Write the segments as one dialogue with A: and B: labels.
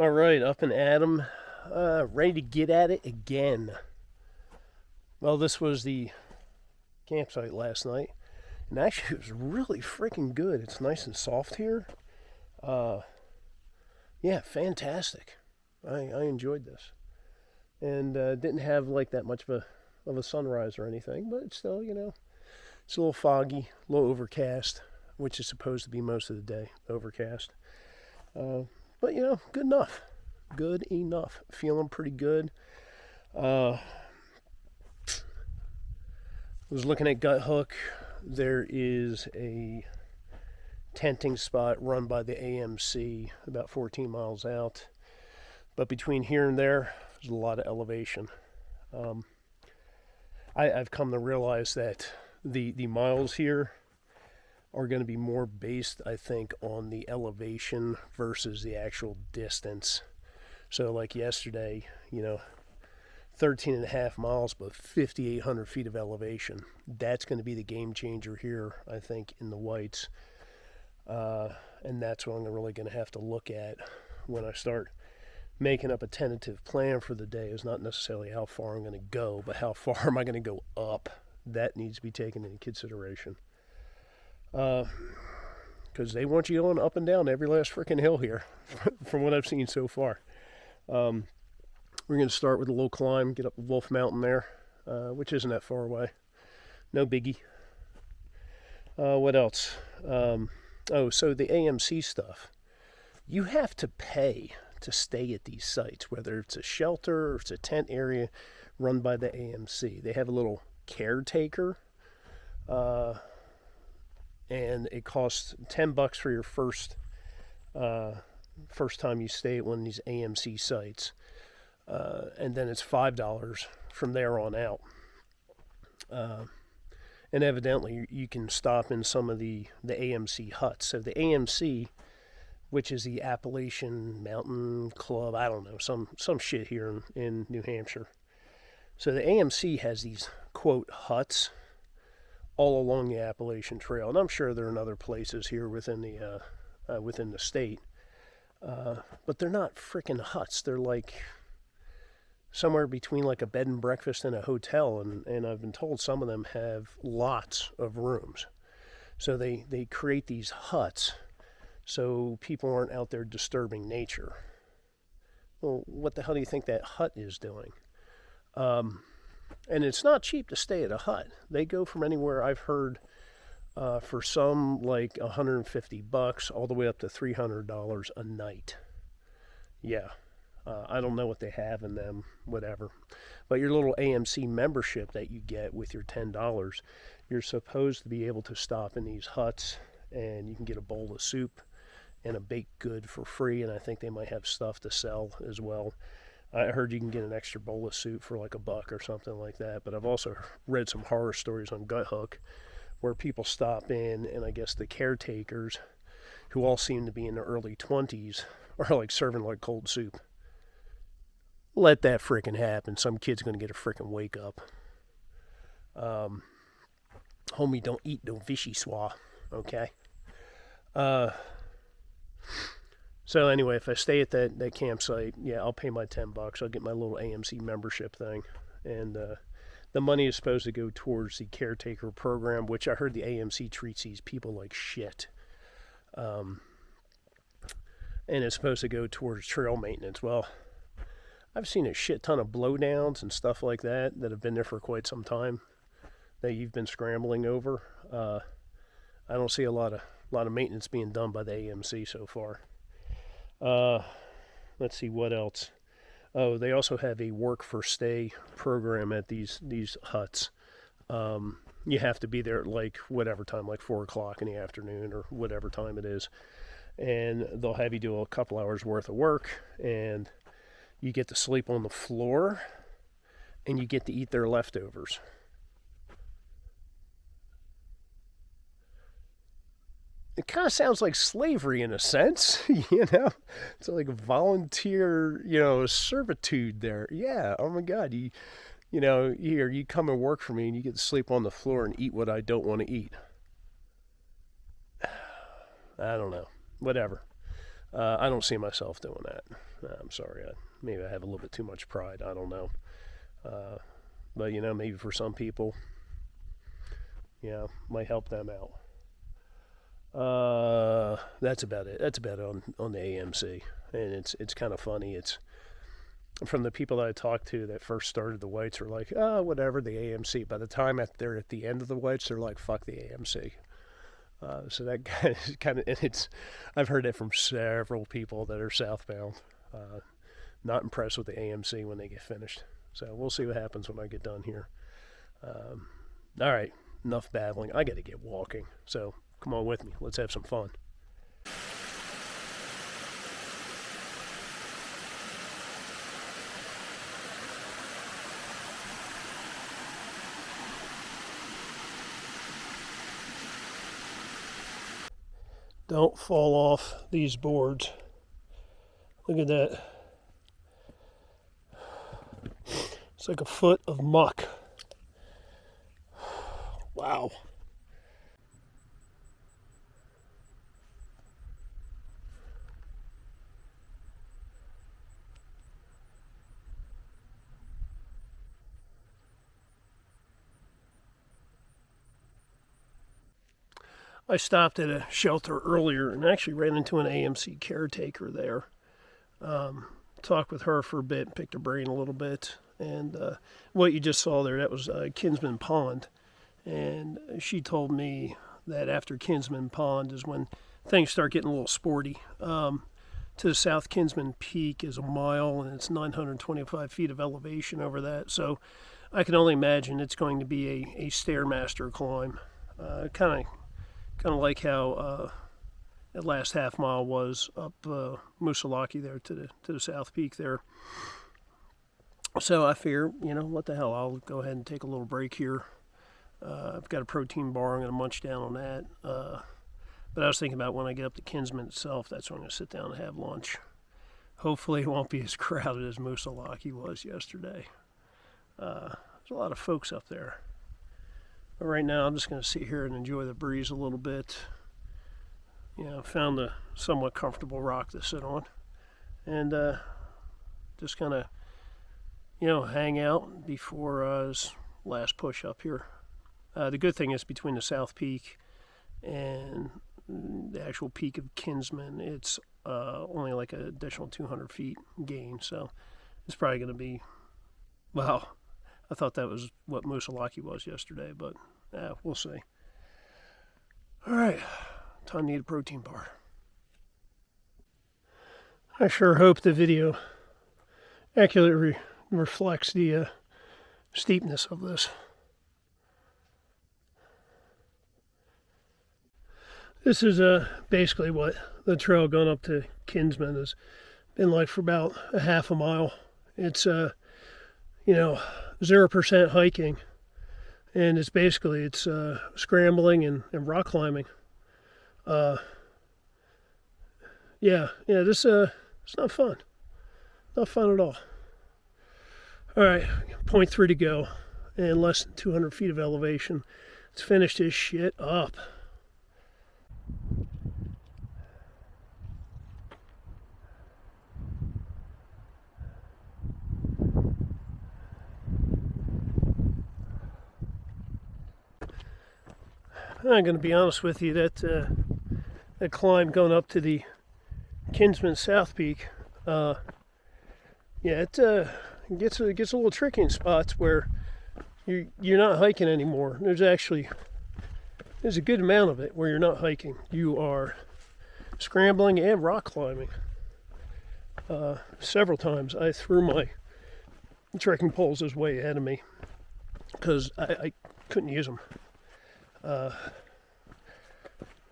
A: All right, up and at 'em. Ready to get at it again. Well, this was the campsite last night, and actually it was really freaking good. It's nice and soft here. Uh, yeah, fantastic. I enjoyed this, and didn't have like that much of a sunrise or anything, but it's still, it's a little foggy, a little overcast, which is supposed to be most of the day overcast. But good enough. Good enough. Feeling pretty good. Was looking at Gut Hook. There is a tenting spot run by the AMC about 14 miles out. But between here and there, there's a lot of elevation. I've come to realize that the miles here are going to be more based, I think, on the elevation versus the actual distance. So like yesterday, 13 and a half miles, but 5,800 feet of elevation. That's going to be the game changer here, I think, in the whites. And that's what I'm really going to have to look at when I start making up a tentative plan for the day. Is not necessarily how far I'm going to go, but how far am I going to go up. That needs to be taken into consideration. Because they want you going up and down every last freaking hill here, from what I've seen so far. We're going to start with a low climb, get up Wolf Mountain there, which isn't that far away. No biggie. What else? So the AMC stuff. You have to pay to stay at these sites, whether it's a shelter or it's a tent area run by the AMC. They have a little caretaker, and it costs $10 for your first time you stay at one of these AMC sites, and then it's $5 from there on out. And evidently, you can stop in some of the AMC huts. So the AMC, which is the Appalachian Mountain Club, I don't know, some shit here in New Hampshire. So the AMC has these, quote, huts all along the Appalachian Trail, and I'm sure there are in other places here within the state. But they're not freaking huts. They're like somewhere between like a bed and breakfast and a hotel, and I've been told some of them have lots of rooms. So they create these huts so people aren't out there disturbing nature. Well, what the hell do you think that hut is doing? And it's not cheap to stay at a hut. They go from anywhere, I've heard, for some like $150 all the way up to $300 a night. Yeah. I don't know what they have in them, whatever. But your little AMC membership that you get with your $10, you're supposed to be able to stop in these huts, and you can get a bowl of soup and a baked good for free, and I think they might have stuff to sell as well. I heard you can get an extra bowl of soup for like $1 or something like that, but I've also read some horror stories on Gut Hook where people stop in, and I guess the caretakers, who all seem to be in their early 20s, are like serving like cold soup. Let that frickin' happen. Some kid's gonna get a frickin' wake up. Homie, don't eat no vishy swa, okay? So anyway, if I stay at that campsite, yeah, I'll pay my $10. I'll get my little AMC membership thing, and the money is supposed to go towards the caretaker program, which I heard the AMC treats these people like shit. And it's supposed to go towards trail maintenance. Well, I've seen a shit ton of blowdowns and stuff like that have been there for quite some time that you've been scrambling over. I don't see a lot of maintenance being done by the AMC so far. Let's see what else. Oh, they also have a work for stay program at these huts. You have to be there at like whatever time, like 4 o'clock in the afternoon or whatever time it is, and they'll have you do a couple hours worth of work, and you get to sleep on the floor, and you get to eat their leftovers. It kind of sounds like slavery in a sense, It's like a volunteer, servitude there. Yeah, oh my God, you come and work for me, and you get to sleep on the floor and eat what I don't want to eat. I don't know, whatever. I don't see myself doing that. I'm sorry. Maybe I have a little bit too much pride. I don't know. But, you know, maybe for some people, might help them out. That's about it. That's about it on the AMC. And it's kind of funny. It's from the people that I talked to that first started the whites are like, whatever, the AMC. By the time they're at the end of the whites, they're like, fuck the AMC. So that kind of, and I've heard that from several people that are southbound. Not impressed with the AMC when they get finished. So we'll see what happens when I get done here. All right, enough babbling. I got to get walking. So come on with me. Let's have some fun. Don't fall off these boards. Look at that. It's like a foot of muck. Wow. I stopped at a shelter earlier and actually ran into an AMC caretaker there. Talked with her for a bit, picked her brain a little bit. And what you just saw there, that was Kinsman Pond. And she told me that after Kinsman Pond is when things start getting a little sporty. To the south, Kinsman Peak is a mile and it's 925 feet of elevation over that. So I can only imagine it's going to be a Stairmaster climb. Kind of like how that last half mile was up Moosilauke there to the south peak there. So I figure, what the hell, I'll go ahead and take a little break here. I've got a protein bar, I'm going to munch down on that. But I was thinking about when I get up to Kinsman itself, that's when I'm going to sit down and have lunch. Hopefully it won't be as crowded as Moosilauke was yesterday. There's a lot of folks up there. But right now I'm just going to sit here and enjoy the breeze a little bit. Found a somewhat comfortable rock to sit on. And just kind of, hang out before his last push up here. The good thing is between the South Peak and the actual peak of Kinsman, it's only like an additional 200 feet gain. So it's probably going to be, wow. I thought that was what Moosilauke was yesterday, but we'll see. All right, time to eat a protein bar. I sure hope the video accurately reflects the steepness of this. This is basically what the trail going up to Kinsman has been like for about a half a mile. It's 0% hiking, and it's basically scrambling and rock climbing. This it's not fun. Not fun at all. All right, 0.3 to go, and less than 200 feet of elevation. Let's finish this shit up. I'm going to be honest with you, that climb going up to the Kinsman South Peak, it gets a little tricky in spots where you're not hiking anymore. There's a good amount of it where you're not hiking. You are scrambling and rock climbing. Several times I threw my trekking poles this way ahead of me because I couldn't use them.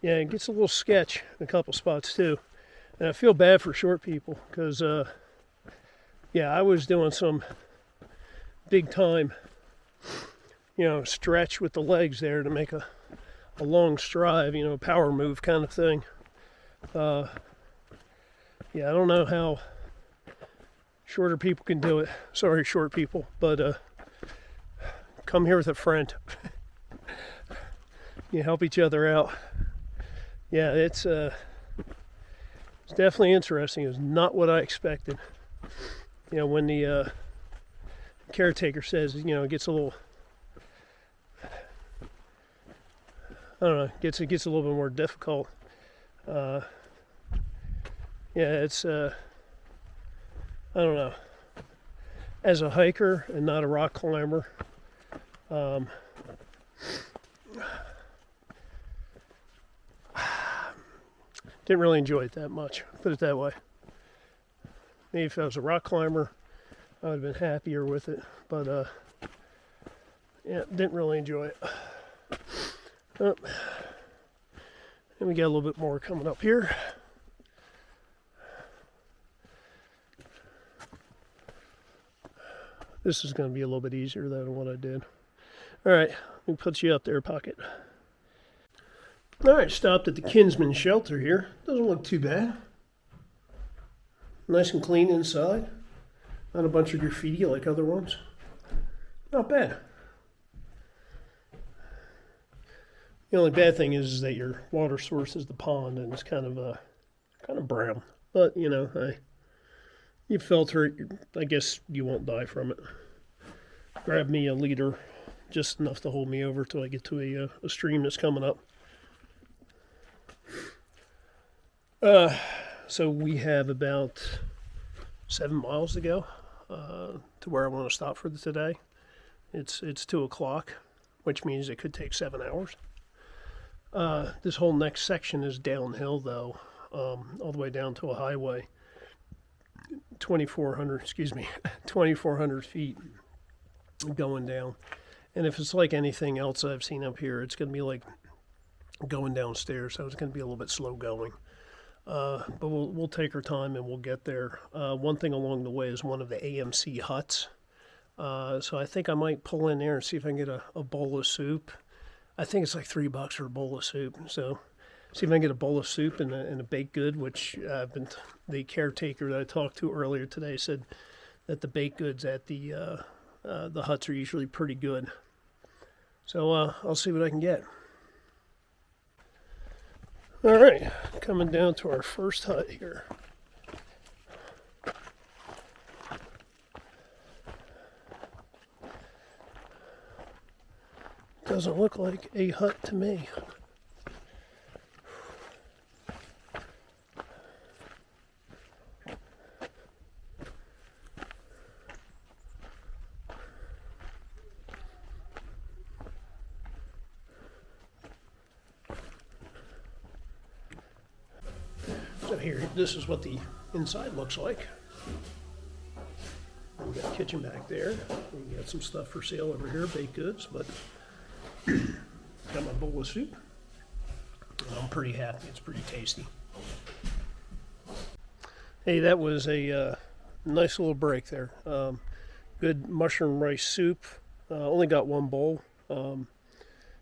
A: It gets a little sketch in a couple spots too. And I feel bad for short people because, I was doing some big time, stretch with the legs there to make a long stride, power move kind of thing. I don't know how shorter people can do it. Sorry, short people, but come here with a friend. You help each other out. It's It's definitely interesting. It's not what I expected. You know, when the caretaker says, you know, it gets a little, I don't know, it gets a little bit more difficult. Yeah, it's, I don't know. As a hiker and not a rock climber, didn't really enjoy it that much, put it that way. Maybe if I was a rock climber, I would have been happier with it, but yeah, didn't really enjoy it. And we got a little bit more coming up here. This is going to be a little bit easier than what I did. All right, let me put you up there, Pocket. All right, stopped at the Kinsman Shelter here. Doesn't look too bad. Nice and clean inside. Not a bunch of graffiti like other ones. Not bad. The only bad thing is that your water source is the pond, and it's kind of brown. But you know, you filter it. I guess you won't die from it. Grab me a liter, just enough to hold me over till I get to a stream that's coming up. So we have about 7 miles to go to where I want to stop for today. It's 2 o'clock, which means it could take 7 hours. This whole next section is downhill, though, all the way down to a highway. 2,400 feet going down. And if it's like anything else I've seen up here, it's going to be like going downstairs, so it's going to be a little bit slow going. But we'll take our time and we'll get there. One thing along the way is one of the AMC huts. So I think I might pull in there and see if I can get a bowl of soup. I think it's like $3 for a bowl of soup. So see if I can get a bowl of soup and a baked good, which the caretaker that I talked to earlier today said that the baked goods at the huts are usually pretty good. So I'll see what I can get. All right, coming down to our first hut here. Doesn't look like a hut to me. So here, this is what the inside looks like. We got a kitchen back there. We got some stuff for sale over here, baked goods, but got my bowl of soup. I'm pretty happy. It's pretty tasty. Hey, that was a nice little break there. Good mushroom rice soup. Only got one bowl.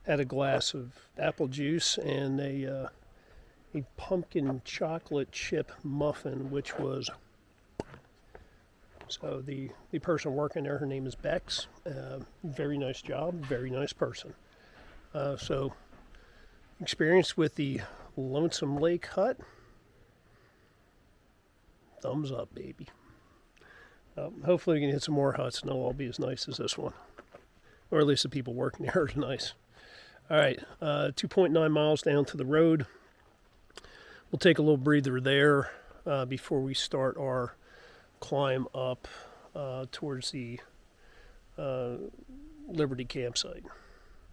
A: Had a glass of apple juice and a pumpkin chocolate chip muffin, which was, so the person working there, her name is Bex. Very nice job, very nice person. So experience with the Lonesome Lake hut, thumbs up, baby. Hopefully we can hit some more huts and they'll all be as nice as this one, or at least the people working there are nice. All right, 2.9 miles down to the road. We'll take a little breather there before we start our climb up towards the Liberty campsite.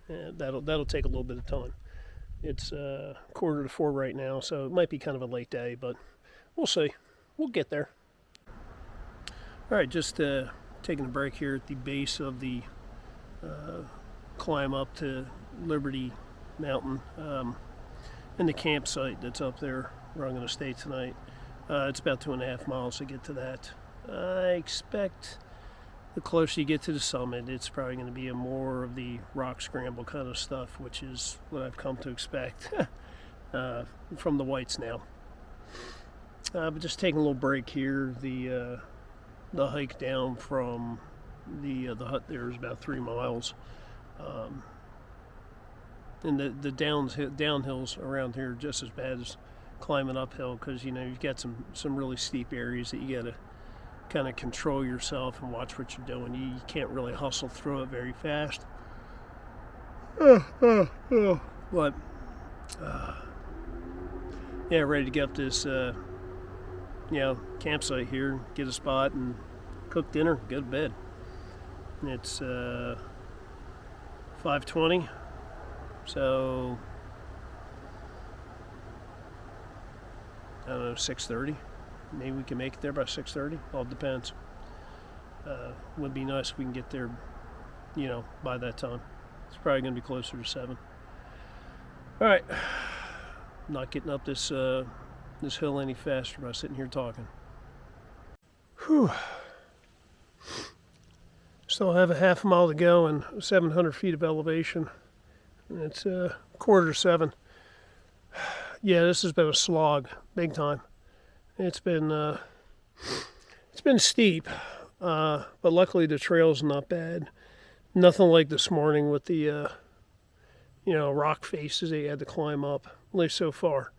A: And that'll take a little bit of time. It's 3:45 right now, so it might be kind of a late day, but we'll see. We'll get there. All right, just taking a break here at the base of the climb up to Liberty Mountain. And the campsite that's up there where I'm going to stay tonight. It's about 2.5 miles to get to that. I expect the closer you get to the summit, it's probably going to be more of the rock scramble kind of stuff, which is what I've come to expect from the whites now. But just taking a little break here. The hike down from the hut there is about 3 miles. And the downhills around here are just as bad as climbing uphill, because you've got some really steep areas that you got to kind of control yourself and watch what you're doing. You can't really hustle through it very fast. But yeah, ready to get up this campsite here, get a spot and cook dinner, go to bed. It's 5:20, so I don't know, 6:30. Maybe we can make it there by 6:30. All depends. Would be nice if we can get there, by that time. It's probably going to be closer to 7. All right, not getting up this hill any faster by sitting here talking. Whew. Still have a half mile to go and 700 feet of elevation. And it's 6:45. Yeah, this has been a slog, big time. It's been steep, but luckily the trail's not bad. Nothing like this morning with the rock faces that you had to climb up, at least so far.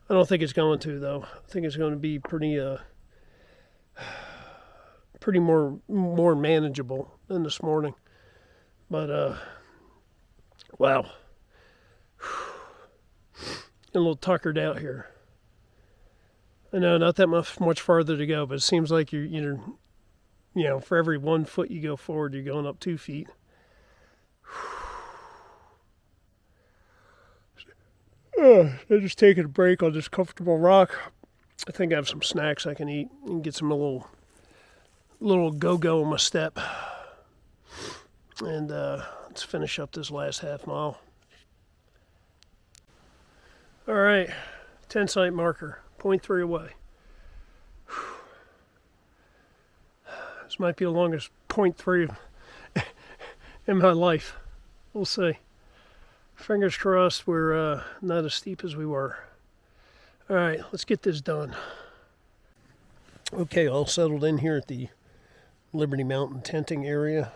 A: I don't think it's going to, though. I think it's going to be pretty more manageable than this morning. But wow, getting a little tuckered out here. I know, not that much farther to go, but it seems like you're for every 1 foot you go forward, you're going up 2 feet. I'm just taking a break on this comfortable rock. I think I have some snacks I can eat and get some little go-go in my step. And let's finish up this last half mile. All right, 10 site marker, 0.3 away. This might be the longest 0.3 in my life. We'll see. Fingers crossed we're not as steep as we were. All right, let's get this done. Okay, all settled in here at the Liberty Mountain tenting area.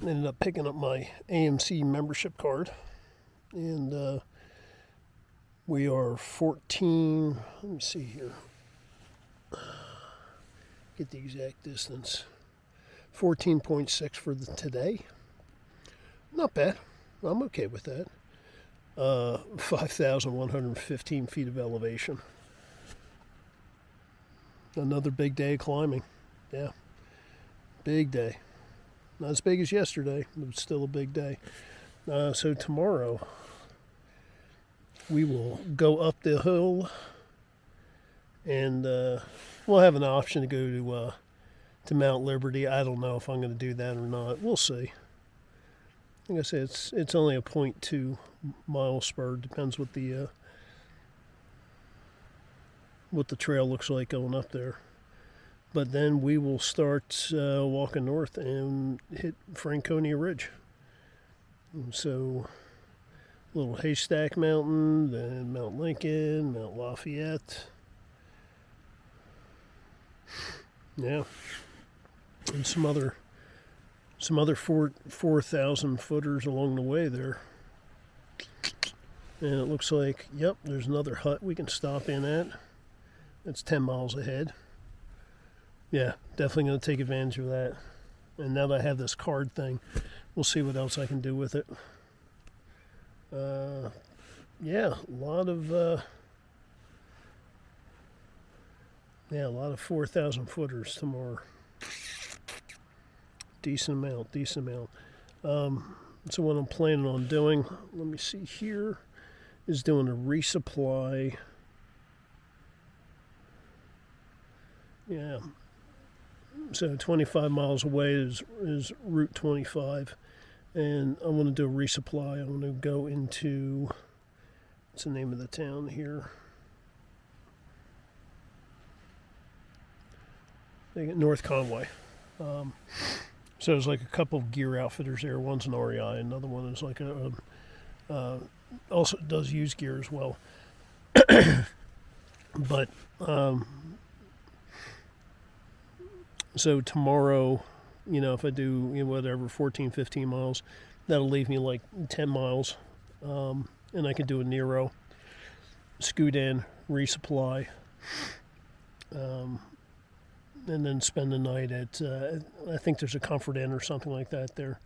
A: Ended up picking up my AMC membership card. And we are 14, let me see here. Get the exact distance. 14.6 for today. Not bad. I'm okay with that. 5,115 feet of elevation. Another big day of climbing. Yeah. Big day. Not as big as yesterday, but still a big day. So tomorrow, we will go up the hill, and we'll have an option to go to Mount Liberty. I don't know if I'm going to do that or not. We'll see. Like I said, it's only a 0.2 mile spur. Depends what the trail looks like going up there. But then we will start walking north and hit Franconia Ridge. And so, Little Haystack Mountain, then Mount Lincoln, Mount Lafayette. Yeah, and some other 4,000 footers along the way there. And it looks like, yep, there's another hut we can stop in at. That's 10 miles ahead. Yeah, definitely going to take advantage of that. And now that I have this card thing, we'll see what else I can do with it. Yeah, a lot of 4,000 footers tomorrow. Decent amount. So what I'm planning on doing, let me see here, is doing a resupply. Yeah. So 25 miles away is Route 25. And I want to do a resupply. I want to go into, what's the name of the town here? North Conway. So there's like a couple of gear outfitters there. One's an REI, another one is like also does use gear as well. But so tomorrow, if I do 14, 15 miles, that'll leave me like 10 miles, and I can do a Nero. scoot in, resupply, and then spend the night at, I think there's a Comfort Inn or something like that there.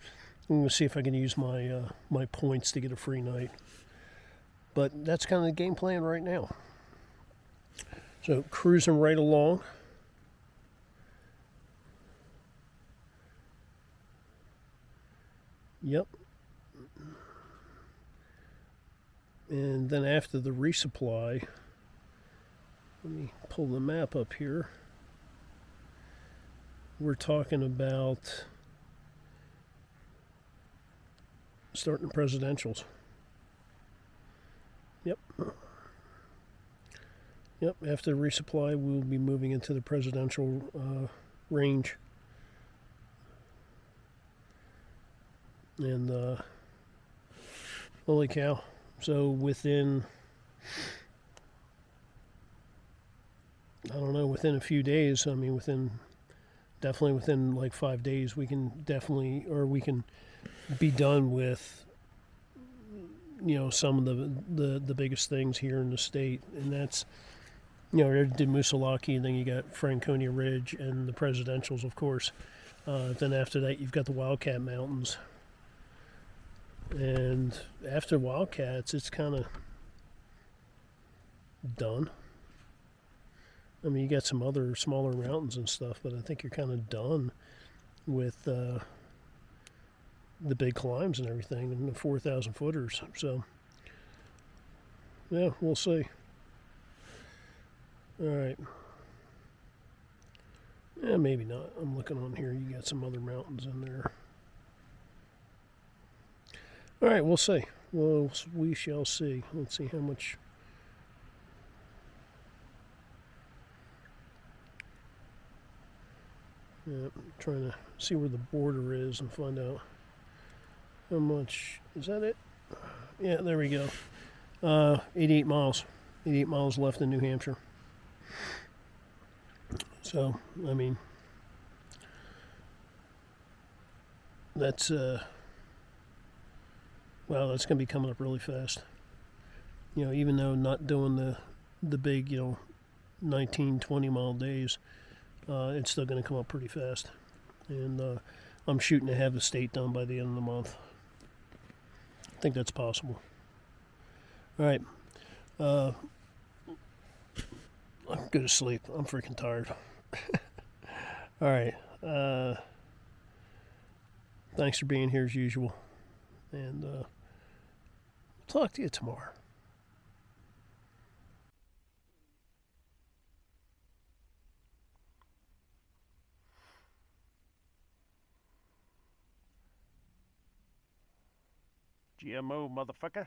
A: I'm going to see if I can use my my points to get a free night. But that's kind of the game plan right now. So cruising right along. Yep. And then after the resupply, let me pull the map up here. We're talking about starting presidentials. Yep. Yep, after the resupply, we'll be moving into the presidential range. And holy cow. So within, I don't know, within a few days, I mean, definitely within like 5 days, we can be done with, some of the biggest things here in the state. And that's, did Musalaki, and then you got Franconia Ridge and the presidentials, of course. Then after that, you've got the Wildcat Mountains. And after Wildcats, it's kind of done. I mean, you got some other smaller mountains and stuff, but I think you're kind of done with the big climbs and everything, and the 4,000 footers. So, yeah, we'll see. All right. Yeah, maybe not. I'm looking on here. You got some other mountains in there. All right, we'll see. Well, we shall see. Let's see how much. Yeah, I'm trying to see where the border is and find out how much. Is that it? Yeah, there we go. 88 miles. 88 miles left in New Hampshire. So, I mean, that's wow, that's going to be coming up really fast. Even though not doing the big, 19, 20 mile days, it's still going to come up pretty fast. And I'm shooting to have the state done by the end of the month. I think that's possible. All right. I'm going to sleep. I'm freaking tired. All right. Thanks for being here as usual. And talk to you tomorrow. GMO, motherfucker.